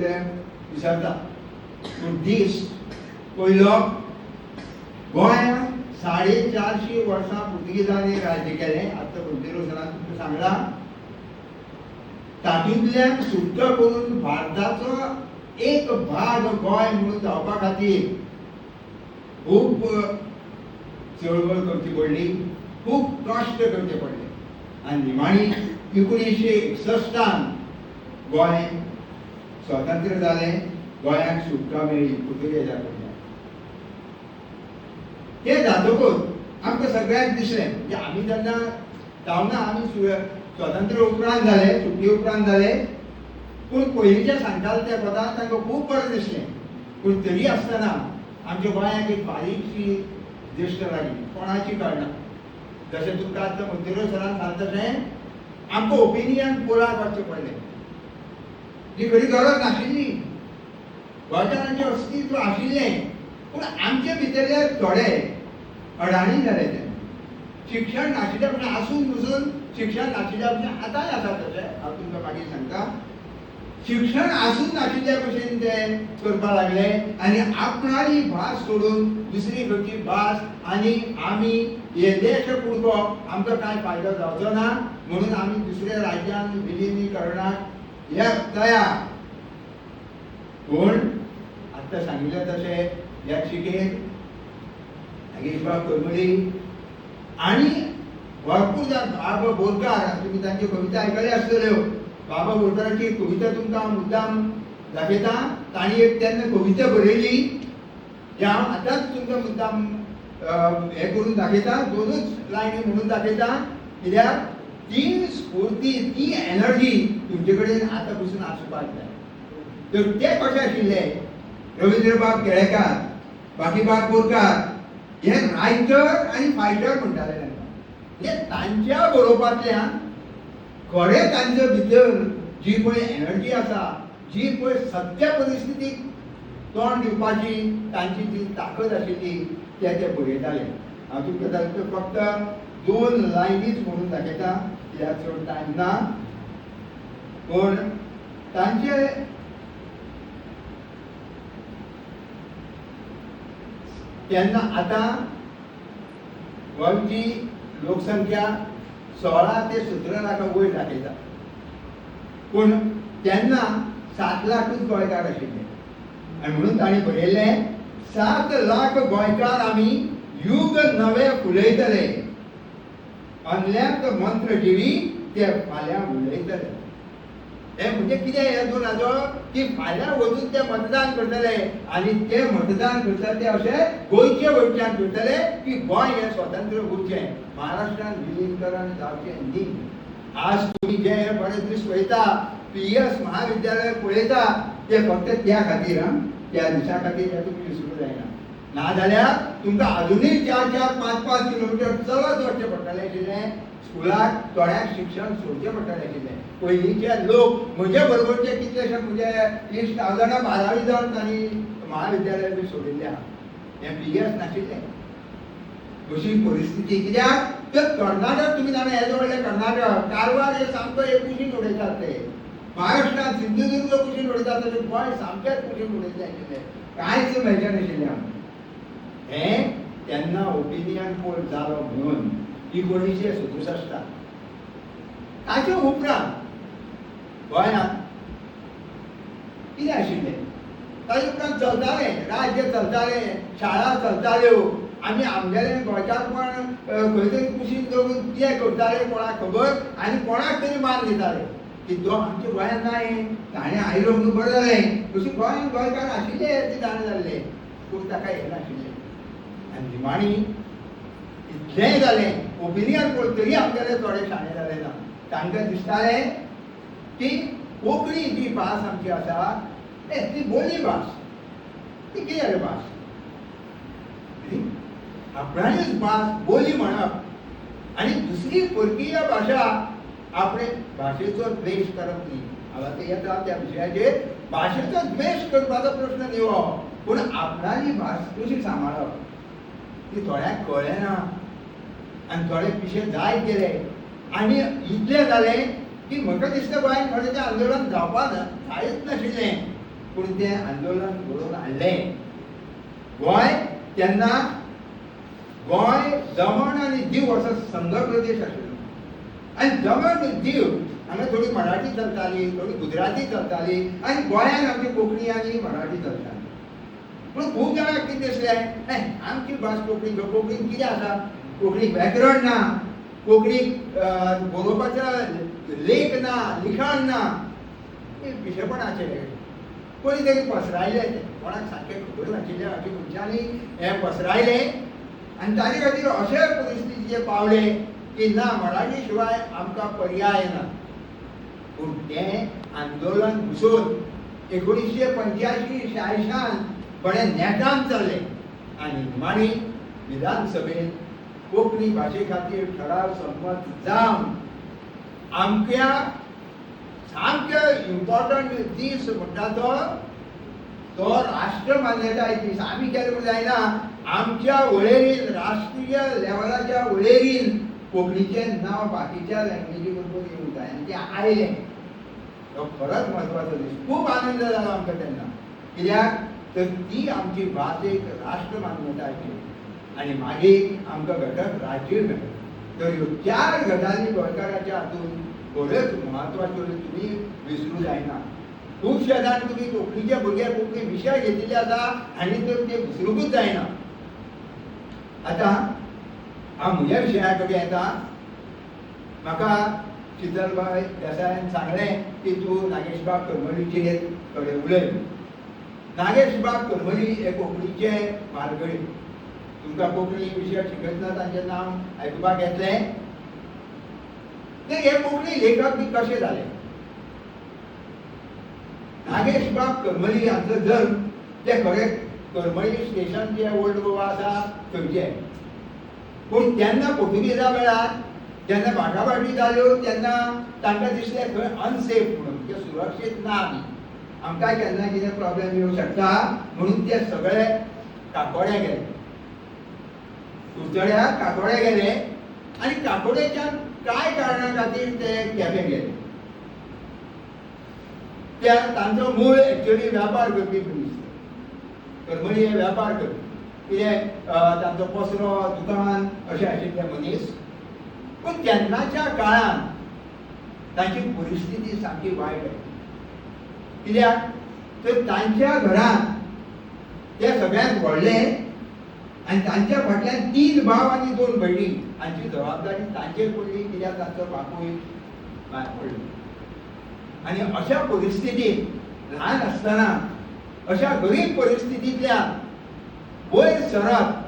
पयले विसरता पूण दीस पयलो गोंयांत 450 वर्सां पुर्तुगेजांनी राज्य केलें. आतां कोंकणी सरान तुमकां सांगलां तातूंतल्यान सुट्ट करून भारताचो एक भाग गोंय म्हणून जावपा खातीर खूब चळवळ करची पडली, खूब कश्ट करचे पडले आनी निमाणी 1961 गोंय स्वतंत्र जालें. गोंयांक सुटका मेळ्ळी पुर्तुगेजां कडल्यान. ते जातकूच आमकां सगळ्यांक दिसलें म्हणजे आमी जेन्ना जावना आमी स्वतंत्र उपरांत जाले, सुटके उपरांत जाले, पूण पयलींचे सांगताले त्या पदांत तांकां खूब बरें दिसलें. पूण तरी आसतना आमच्या गोंयांक एक बारीकशी दिश्ट लागली, कोणाची कळना. जशें तुमकां आतां मंत्रो सरान सांगता तशें आमकां ओपिनियन पोलाक वचचें पडलें. ही खरी गरज नाशिल्ली, गोंयकारांचें अस्तित्व आशिल्लें, पूण आमचे भितरले थोडे अडाणी जाले. ते शिक्षण नाशिल्ले म्हणजे आसून पसून शिक्षण नाशिल्ल्या भशेन आतांय आसा तशें हांव तुमकां मागीर सांगता. शिक्षण आसून नाशिल्ल्या भशेन ते करपाक लागले आनी आपणाली भास सोडून दुसरी खंयची भास आनी आमी हे देश पुरतो आमकां कांय फायदो जावचो ना म्हणून आमी दुसऱ्या राज्यांत विलिनीकरणाक तयार. पूण आतां सांगिल्लें तशें ह्या शिकेन नागेशबाब करमली आनी भरपूर जाण बाबा बोरकार, तुमी तांच्यो कविता आयकल्यो आसतल्यो. बाबा बोरकाराची कविता तुमकां हांव मुद्दाम दाखयता. तांणी एक तेन्ना कविता बरयली जी हांव आतांच तुमकां मुद्दाम हें करून दाखयता, 2च लायनी म्हणून दाखयता. कित्याक ती स्फूर्ती, ती एनर्जी तुमचे कडेन आतां पसून आसपाक जाय. तर ते कशें आशिल्ले, रविंद्रबाब केळेकार, बाकीबाब बोरकार हे रायटर आनी फायटर म्हणटाले तांकां. म्हणजे तांच्या बरोवपांतल्यान खरें तांचे भितर जी पळय एनर्जी आसा, जी पळय सत्य परिस्थितीक तोंड दिवपाची तांची जी ताकद आशिल्ली ते बरयताले. हांव तुमकां तांचो फक्त 2 लायनीच म्हणून दाखयता, कित्याक चड टायम ना. पूण तांचे तेन्ना आतां गोंयची लोकसंख्या 16 ते 17 लाखा वयर दाखयता, पूण तेन्ना 7 लाखूच गोंयकार आशिल्ले. आनी म्हणून ताणें बरयल्लें 7 लाख गोंयकार आमी युग नवे फुलयतले, अन्ल्यांक मंत्र जिवी ते फाल्यां उलयतले. हे म्हणजे कितें हे दोन हाजो की फाल्यां वचून ते मतदान करतले आनी ते मतदान करता ते अशें गोंयचे वटच्यान करतले की गोंय हें स्वतंत्र उरचें, महाराष्ट्रान विलीनीकरण जावचें न्ही. आज तुमी जे बरें दीस पळयता, PS महाविद्यालय पळयता ते फक्त त्या खातीर, त्या दिसा खातीर हे तुमी विसरूंक जायना. नाजाल्यार तुमकां अजुनूय 4-4, 5-5 किलोमिटर चलत वचचें पडटलें आशिल्लें. स्कुलाक थोड्यांक शिक्षण सोडचें पडटलें आशिल्लें. पयलींचे लोक म्हजे बरोबरचे कितलेशे म्हणजे इश्ट हांव जाणा 12वी जावन तांणी महाविद्यालय बी सोडिल्लें आहा. हें PS नाशिल्लें. अशी परिस्थिती. कित्याक तर कर्नाटक तुमी जाणा येदो व्हडलें कर्नाटक, कारवार हे सामको एक कुशीन उडयतात ते. महाराष्ट्रांत सिंधुदुर्ग कुशीन उडयतात तशें गोंय सामकेंच कुशीन उडयल्लें आशिल्लें. कांयच मेळचें नाशिल्लें आमकां. हें तेन्ना ओपिनियन पोल जालो म्हणून 1967. ताचे उपरांत गोंयांत कितें आशिल्लें, ताचे उपरांत चलतालें, राज्य चलतालें, शाळा चलताल्यो. आमी आमगेलें गोंयकारपण खंय तरी कुशीन दवरून कितें करताले कोणाक खबर, आनी कोणाक तरी मान दिताले की तो आमच्या गोंयांत ना, ताणें आयलो म्हणून बरें जालें. अशी गोंयांत गोंयकार आशिल्ले ते जाणा जाल्ले, पूण ताका हें नाशिल्लें. आनी निमाणी इतलेंय जालें, ओपिनियन पोल तरी आमगेले थोडे शाणे जाले ना. तांकां दिसतालें की कोंकणी जी भास आमची आसा ती बोली भास, ती कितें रे भास, आपणालीच भास बोली म्हणप आनी दुसरी परकीय भाशा आपणे भाशेचो द्वेश करप न्ही. हांव आतां येता त्या विशयाचेर. भाशेचो द्वेश करपाचो प्रश्न न्ही हो, पूण आपणाली भास कशी सांबाळप ती थोड्यांक कळ्ळें ना आनी थोडे पिशे जायत गेले. आनी इतलें जालें की म्हाका दिसता गोंयांत थोडें तें आंदोलन जावपाक जायच नाशिल्लें. पूण तें आंदोलन घडोवन हाडलें. गोंय तेन्ना गोंय दमण आनी दीव असो संघ प्रदेश आशिल्लो. आनी दमण आनी दीव हांगा थोडी मराठी चलताली, थोडी गुजराती चलताली आनी गोंयांत आमची कोंकणी आनी मराठी चलताली. पूण खूब जाणांक कितें दिसलें, आमची भास कोंकणी, कोंकणीन कितें आसा, कोंकणीक व्याकरण ना, कोंकणीक बरोवपाचो लेख ना, लिखाण ना, पिशेपणाचें. कोणी तरी पसरायलें तें, कोणाक सारकें खबर नाशिल्लें अशें मनशांनी हें पसरायलें आनी ताचे खातीर अशे परिस्थितीचेर पावले की ना, मराठी शिवाय आमकां पर्याय ना. पूण तें आंदोलन घुसोवन 1985-86 बरें नेटान चल्लें आनी निमाणी विधानसभेत कोंकणी भाशे खातीर ठराव संमत जावन आमच्या सामके इम्पॉर्टंट दीस म्हणटा तो राष्ट्र मान्यताय दीस. आमी केलें म्हूण जायना, आमच्या वळेरीन, राष्ट्रीय लेवलाच्या वळेरीन कोंकणीचें नांव बाकीच्या लँग्वेजी बरोबर येवंक जाय आनी तें आयलें. तो खरोच म्हत्वाचो दीस. खूब आनंद जालो आमकां तेन्ना, कित्याक तर ती आमची भास एक राष्ट्र मान्यता आशिल्ली. आनी मागीर आमकां घटक राज्य मेळ्ळें. तर ह्यो 4 गजाली गोंयकाराच्या हातून बऱ्योच म्हत्वाच्यो, तुमी विसरूं जायना. खुबशे जाण तुमी कोंकणीचे भुरगे कोंकणी विशय घेतिल्ले आसा आनी तर ते विसरूंकूच जायना. आतां हांव म्हज्या विशया कडेन येता. म्हाका शितलबाई देसायान सांगलें की तूं नागेशबाब करमलीचेर थोडें उलय. नागेशबाब करमली हे कोंकणीचे म्हालगडी. तुमकां कोंकणी विशय शिकयतना तांचें नांव आयकुपाक येतलें. ते हे कोंकणी लेखक बी कशे जाले. नागेशबाब करमली हांचो जल्म ते खरें करमली स्टेशन जे ओल्ड गोवा आसा थंयचे. पूण तेन्ना पोर्तुगेजां वेळार जेन्ना भाटाभाटी जाल्यो तेन्ना तांकां दिसलें खंय अनसेफ म्हणून, ते सुरक्षीत ना आमी, आमकां केन्ना कितें प्रॉब्लेम येवंक शकता म्हणून ते सगळे काकोड्या गेले. कुर्चड्यार काकोडे गेले आनी काकोडेच्यान कांय कारणां खातीर ते केपें गेले. त्या तांचो मूळ एक्चुअली व्यापार करपी मनीस. करमली हे व्यापार करपी, कितें तांचो पसरो दुकान अशें आशिल्ले मनीस. पूण तेन्नाच्या काळान तांची परिस्थिती सामकी वायट आशिल्ली. कित्याक तर तांच्या घरांत ते सगळ्यांत व्हडले आनी तांच्या फाटल्यान 3 भाव आनी 2 भयणी. हांची जबाबदारी तांचेर पडली, कित्याक तांचो बापूय भायर पडलो. आनी अशा परिस्थितींत ल्हान आसतना अशा गरीब परिस्थितींतल्यान वयर सरत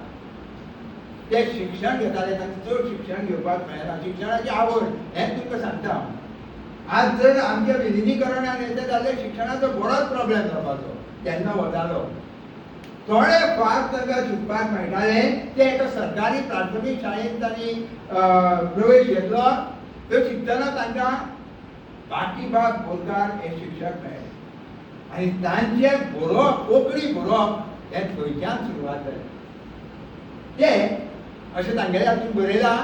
ते शिक्षण घेताले. तांकां चड शिक्षण घेवपाक मेळना. शिक्षणाची आवड हें तुमकां सांगता. आज जर आमच्या विलिनीकरणान येता जाल्यार शिक्षणाचो बरोच प्रॉब्लेम जावपाचो. तेन्ना हो जालो. थोडे फार तांकां शिकपाक मेळटाले. ते एका सरकारी प्राथमीक शाळेंत तांणी प्रवेश घेतलो. थंय शिकतना तांकां बाकीबाब बोरकार हे शिक्षक मेळ्ळे. आनी तांचें बरोवप, कोंकणी बरोवप हें थंयच्यान सुरवात जालें. ते अशें तांगेल्या हातून बरयलां.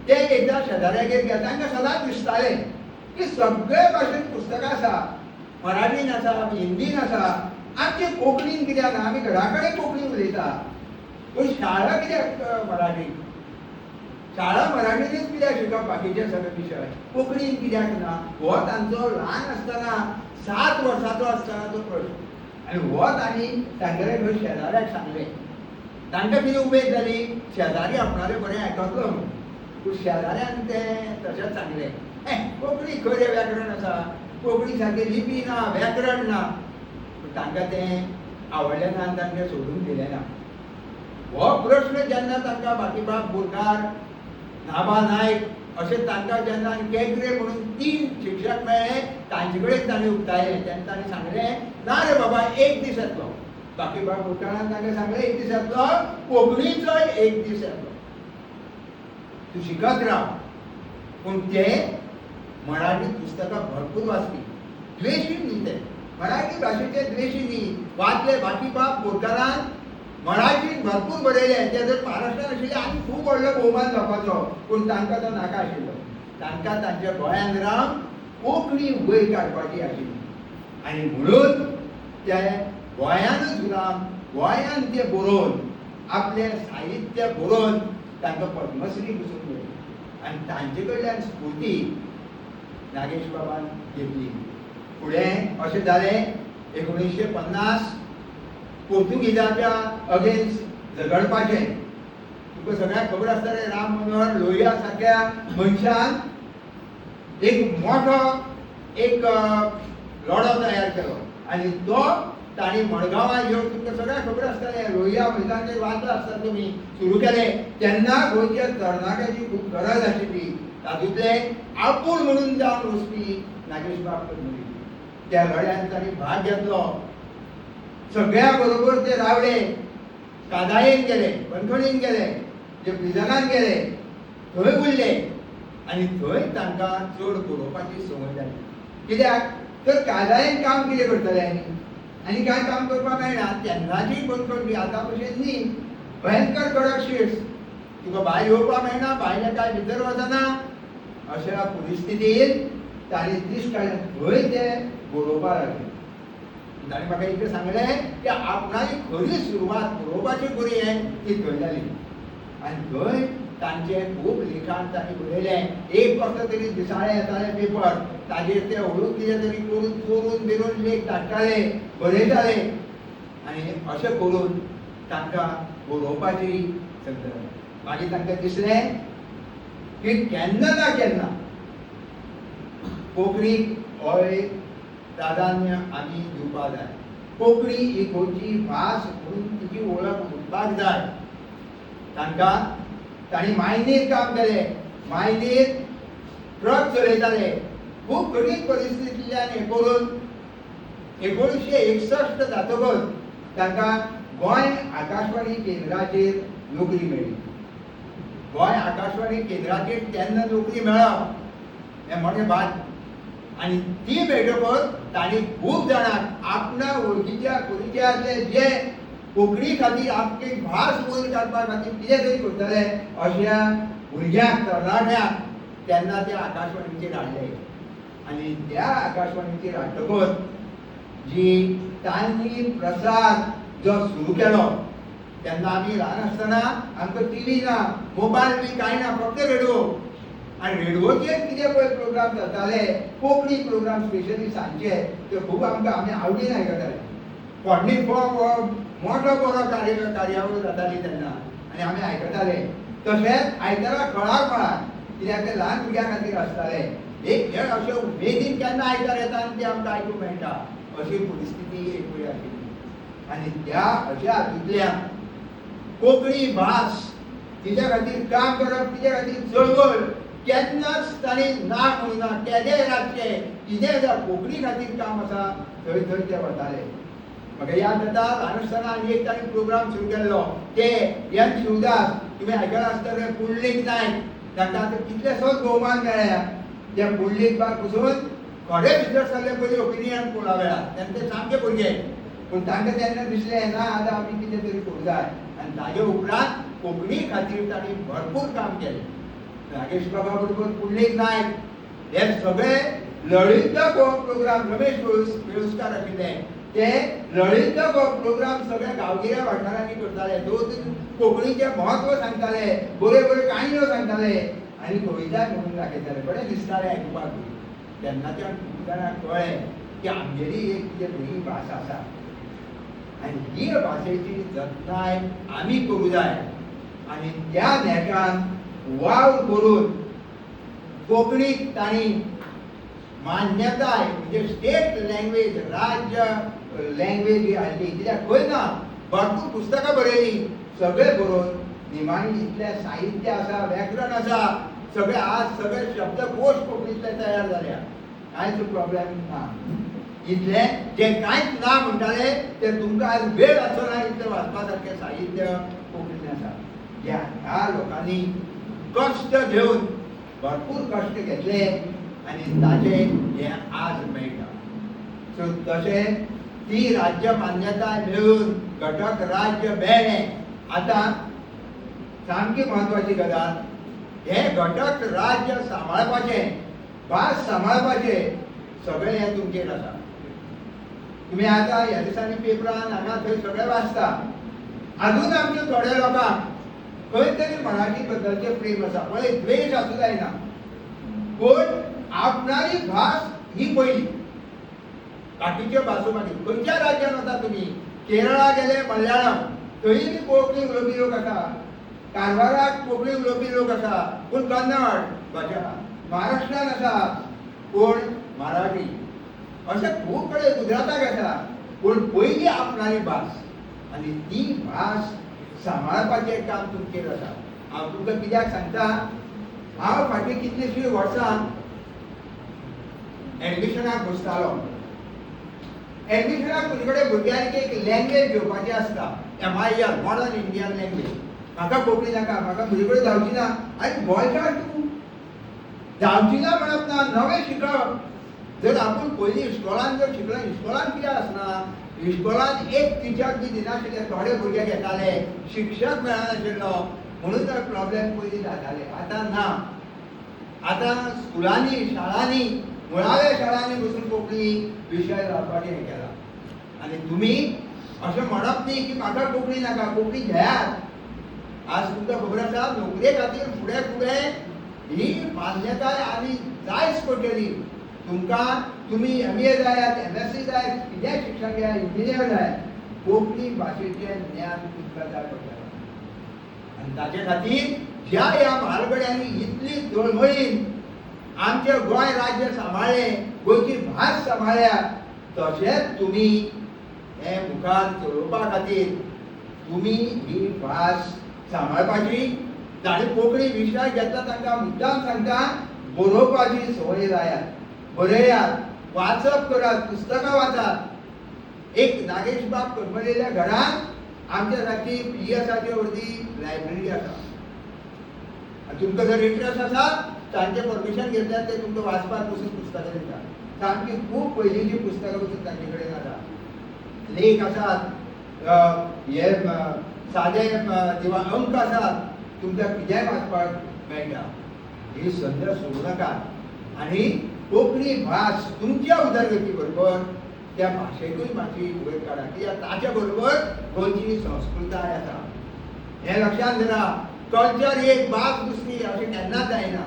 ते एकदां शेजाऱ्यागेर गेले. तांकां सदांच दिसतालें की सगळे भाशेन पुस्तकां आसा, मराठीन आसा, हिंदीन आसा, आमची कोंकणीन कित्याक ना. आमी घरा कडेन कोंकणी उलयता, पूण शाळा कित्याक मराठी? शाळा मराठीनूच कित्याक शिकप बाकीचे सगळे विशय, कोंकणीन कित्याक ना? हो तांचो ल्हान आसतना 7 वर्साचो आसतनाचो प्रश्न. आनी हो तांणी तांगेले खंय शेजाऱ्याक सांगलें. तांकां कितें उमेद जाली, शेजारी आपणालें बरें आयकतलो म्हणून. पूण शेजाऱ्यान तें तशेंच सांगलें, कोंकणी खंय रे व्याकरण आसा, कोंकणी सारकी लिपी ना, व्याकरण ना. पूण तांकां तें आवडलें ना आनी तांकां सोडून दिलें ना. हो प्रश्न जेन्ना तांकां बाकीबाब बोरकार, नाभा नायक अशें तांकां जेन्ना केंद्रे म्हणून 3 शिक्षक मेळ्ळे, तांचे कडेन तांणी उक्तायलें. तेन्ना तांणी सांगलें, ना रे बाबा, एक दीस येतलो. बाकीबाब बोरकारान तांकां सांगलें, एक दीस येतलो, कोंकणीचोय एक दीस येतलो. तूं शिकत राव. पूण ते मराठी पुस्तकां भरपूर वाचली. द्वेशी न्ही ते, मराठी भाशेचे द्वेशी न्ही. वाचले बाकीबाब बोरकारान मराठीन भरपूर बरयलें. ते जर महाराष्ट्रान आशिल्ले आनी खूब व्हडलो भोवमान जावपाचो. पूण तांकां तो नाका आशिल्लो. तांकां तांच्या गोंयांत रावन कोंकणी वयर काडपाची आशिल्ली. आनी म्हणून ते गोंयानूच उरलां, गोंयान ते बरोवन आपले साहित्य बरोवन तांकां पद्मश्री बसून मेळ्ळी आनी तांचे कडल्यान स्फूर्ती नागेश बाबान घेतली. फुडें अशें जालें 1950 पोर्तुगीजाच्या अगेन्स्ट झगडपाचें. तुका सगळ्यांक खबर आसतलें राम मनोहर लोहिया सारक्या मनशान एक मोठो एक लढो तयार केलो आनी तो ताणी मडगांवां येवन तुमकां सगळ्यांक खबर आसतलें लोहिया मैदानाचेर वाचलां आसता तुमी सुरू केलें तेन्ना गोंयच्या तरणाट्याची खूब गरज आशिल्ली. तातूंतले आपूण म्हणून जावन वचपी नागेश बाब कर्मली त्या लढ्यात ताणी भाग घेतलो. सगळ्या बरोबर ते रावले, कादायेन गेले, बंदखणीन गेले, जे प्रिजनान गेले, थंय उरले आनी थंय तांकां चड बरोवपाची संवय जाली. कित्याक तर कादायेन काम कितें करतले आनी कांय काम करपाक मेळना. तेन्नाची बंदखण आतां भशेन न्ही, भयंकर कडक शिट्स, तुका भायर येवपाक मेळना, भायले काय भितर वचना. अशा परिस्थितींत ताणी दीस काडले थंय ते बरोवपाक लागले. ताणी म्हाका इतलें सांगलें की आपणाची खरी सुरवात बरोवपाची करी ती थंय जाली आनी थंय तांचें खूब लिखाण तांणी बरयलें. एक कसलो तरी दिसाळें येतालें पेपर, ताजेर ते हळू कितें तरी करून चोरून बिरून लेख धाडटाले, बरयताले आनी अशें करून तांकां बरोवपाची संद जाली. मागीर तांकां दिसलें की केन्ना ना केन्ना कोंकणीक हो एक प्राधान्य आमी दिवपाक जाय. कोंकणी ही गोंयची भास म्हणून तिची वळख उरपाक जाय. तांणी मायनीर काम केलें, मायनीर ट्रक चलयताले. खूब कठीण परिस्थितींतल्यान हें करून 1961 जातकच तांकां गोंय आकाशवाणी केंद्राचेर नोकरी मेळ्ळी. गोंय आकाशवाणी केंद्राचेर तेन्ना नोकरी मेळप हें मोठें भाग आनी ती मेळटकच तांणी खूब जाणांक आपणा वळखीच्या परिचयातले जे कोंकणी खातीर आपली भास वयर काडपा खातीर कितें तरी करतले अशा भुरग्यांक तरणाट्यांक तेन्ना त्या आकाशवाणीचेर हाडले. आनी त्या आकाशवाणीचेर हाडटकच जी तांणी प्रसार जो सुरू केलो तेन्ना आमी ल्हान आसतना आमकां टीव्ही ना, मोबायल बी कांय ना, फक्त रेडिओ. आनी रेडिओचेर कितें पळय प्रोग्राम जाताले, कोंकणी प्रोग्राम स्पेशली सांजचे, ते खूब आमकां आमी आवडीन आयकताले. फोडणी मोठो बरो कार्यावळ जाताली तेन्ना आनी आमी आयकताले. तशेंच आयतारा खळार कित्याक ते ल्हान भुरग्यां खातीर आसताले. एक खेळ अशे उमेदीन केन्ना आयतार येता आनी ते आमकां आयकूंक मेळटा अशी परिस्थिती एक वेळ आशिल्ली. आनी त्या अशा हातूंतल्यान कोंकणी भास तिच्या खातीर काम करप, तिच्या खातीर चळवळ केन्नाच तांणी ना म्हणूना. केदें रातचे कितें जावं कोंकणी खातीर काम आसा थंय थंय ते वताले. म्हाका याद जाता ल्हान आसतना आनी एक तांणी प्रोग्राम सुरू केल्लो ते एन शिवदास, तुमी आयकलां आसतलें, पुंडलीक नायक. तांकां आतां कितलेसोच भोवमान मेळ्ळ्या. त्या पुंडलीक बाग पसून खरे भितर सरले पयलीं ओपिनियन पोला वेळार तेन्ना ते सामके भुरगे, पूण तांकां तेन्ना दिसलें ना आतां आमी कितें तरी करूं जाय. आनी ताजे उपरांत कोंकणी खातीर तांणी भरपूर काम केलें. नागेश बाबा बरोबर पुंडलीक नायक हे सगळे लळीत हो प्रोग्राम रमेश वेळुस्कार आशिल्ले ते लळीत हो प्रोग्राम सगळ्या गांवगिऱ्या वाठारांनी करताले. दोन कोंकणीचें म्हत्व सांगताले, बऱ्यो बऱ्यो काणयो सांगताले आनी कविता म्हणून दाखयताले. बरें दिसतालें आयकुपाक. तेन्नाच्यान खूब जाणांक कळ्ळें की आमगेली एक कितें वेगळी भास आसा आनी ही भाशेची जतनाय आमी करूं जाय. आनी त्या नेटान वावर करून कोंकणीक तांणी मान्यताय म्हणजे स्टेट लँग्वेज, राज्य लँग्वेज ही हाडली. कित्याक खंय ना भरपूर पुस्तकां बरयलीं, सगळे बरोवन निमाणी इतलें साहित्य आसा, व्याकरण आसा, सगळे आज सगळे शब्दकोश कोंकणीतले तयार जाल्या. कांयच प्रॉब्लेम ना. इतलें जे कांयच ना म्हणटाले ते तुमकां आज वेळ आसना इतलें वाचपा सारकें साहित्य कोंकणीन आसा. ह्या लोकांनी कश्ट घेवन भरपूर कश्ट घेतले आनी ताचे हे आज मेळटा. सो तशें ती राज्य मान्यताय मेळून घटक राज्य मेळ्ळें. आतां सामकी म्हत्वाची गजाल, हे घटक राज्य सांबाळपाचें, भास सांबाळपाचें सगळें हें तुमचेर आसा. तुम्ही आता ह्या दिसांनी पेपरान हांगा थंय सगळे वाचता. अजून आमच्या थोड्या लोकांक खंय तरी मराठी बद्दलचे प्रेम आसा, पळय द्वेष आसूं जायना, पूण आपणारी भास ही पयली. बाकीच्यो भासो मागीर. खंयच्या राज्यांत वता तुमी, केरळा गेले मल्याळम, थंय कोंकणी उलोवपी लोक आसा, कारवाराक कोंकणी उलोवपी लोक आसा, पूण कन्नड भाशा. महाराष्ट्रान आसा पूण मराठी. अशें खूब कडेन गुजराताक आसा, पूण पयली आपणारी भास आनी ती भास सांबाळपाचें काम तुमचेर आसा. हांव तुमकां कित्याक सांगता, हांव फाटीं कितलींशीं वर्सां एडमिशनाक बसतालो. एडमिशनाक तुजे कडेन भुरग्यांक एक लँग्वेज घेवपाची आसता, MIL मॉडर्न इंडियन लँग्वेज. म्हाका कोंकणी नाका, म्हाका म्हजे कडेन जावची ना. आनी गोंयकार तूं जावची ना म्हणप ना, नवें शिकप. जर आपूण पयलीं इस्कॉलान जर शिकलो, इस्कॉलान कित्याक आसना, इस्कॉलान एक टिचर बी दिनाशिल्ले, थोडे भुरगे घेताले, शिक्षक मेळनाशिल्लो, म्हणून तर प्रॉब्लेम पयलीं जाताले. आतां ना. आतां स्कुलांनी शाळांनी मुळाव्या शाळांनी बसून कोंकणी विशय लावपाचें हें केलां. आनी तुमी अशें म्हणप न्ही की म्हाका कोंकणी नाका, कोंकणी घेयात. आज तुमकां खबर आसा, नोकरे खातीर फुडें फुडें ही मान्यताय आनी जायच पडटली. तुमी MA जायात, MSc जाय, कितेंय शिक्षण घेयात, इंजिनियर जाय, कोंकणी भाशेचें ज्ञान तुमकां जाय पडटलें. आनी ताचे खातीर ज्या ह्या म्हालगड्यांनी इतली तळमळीन आमचें गोंय राज्य सांबाळ्ळें, गोंयची भास सांबाळ्ळ्या, तशेंच तुमी हें मुखार चलोवपा खातीर तुमी ही भास सांबाळपाची. ताणी कोंकणी विशय घेतला तांकां मुद्दाम सांगता, बरोवपाची संवय लायात, बरयात, वाचप करात, पुस्तकां वाचात. एक नागेश बाब करमलेल्या घरांत आमच्या सारकी PSआची व्हडली लायब्ररी आसा. तुमकां जर इंट्रस्ट आसा, तांचे परमिशन घेतल्यार ते तुमकां वाचपाक पसून पुस्तकां दितात. सामकी खूब पयलींची पुस्तकां पसून तांचे कडेन आसा. लेख आसात, हे सादे अंक आसात, तुमकां कितेंय वाचपाक मेळटा. ही संद सोडूं नाकात. आनी कोंकणी भास तुमच्या उदरगती बरोबर त्या भाशेकूय मातशी वयर काडा, कित्याक ताच्या बरोबर गोंयची संस्कृताय आसा. हें लक्षांत धरा. कल्चर एक भास दुसरी अशें केन्नाच जायना.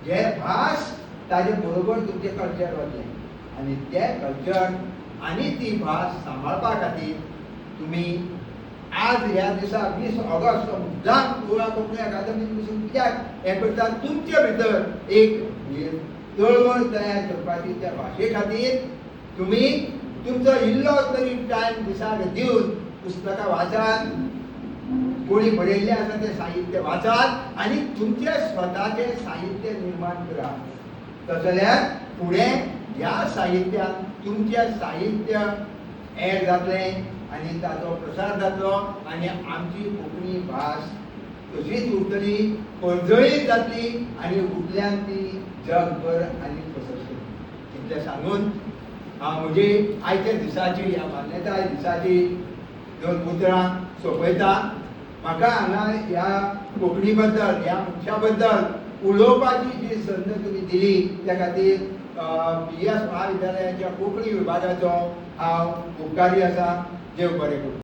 जे भास ताजे बरोबर तुमचें कल्चर वतलें. आनी तें कल्चर आनी ती भास सांबाळपा खातीर तुमी आज ह्या दिसा 20 ऑगस्ट मुद्दाम गोवा कोंकणी अकादमीत बसून कित्याक हें करता, तुमचे भितर एक चळवळ तयार करपाची. त्या भाशे खातीर तुमी तुमचो इल्लो तरी टायम दिसाक दिवन पुस्तकां वाचात, कोणी बरयल्लें आसा तें साहित्य वाचात आनी तुमचें स्वताचें साहित्य निर्माण करात. तशें फुडें ह्या साहित्यान तुमचें साहित्य एड जातलें आनी ताचो प्रसार जातलो आनी आमची कोंकणी भास तशीच उरतली, परजळीत जातली आनी उरल्यान ती जगभर आनी पसरतली. इतलें सांगून हांव म्हजी आयच्या दिसाची, ह्या मान्यताय दिसाची 2 उतरां सोंपयता. म्हाका हांगा ह्या कोंकणी बद्दल, ह्या मनशा बद्दल उलोवपाची जी संद तुमी दिली, त्या खातीर PS महाविद्यालयाच्या कोंकणी विभागाचो हांव उपकारी आसा. देव बरें करूं.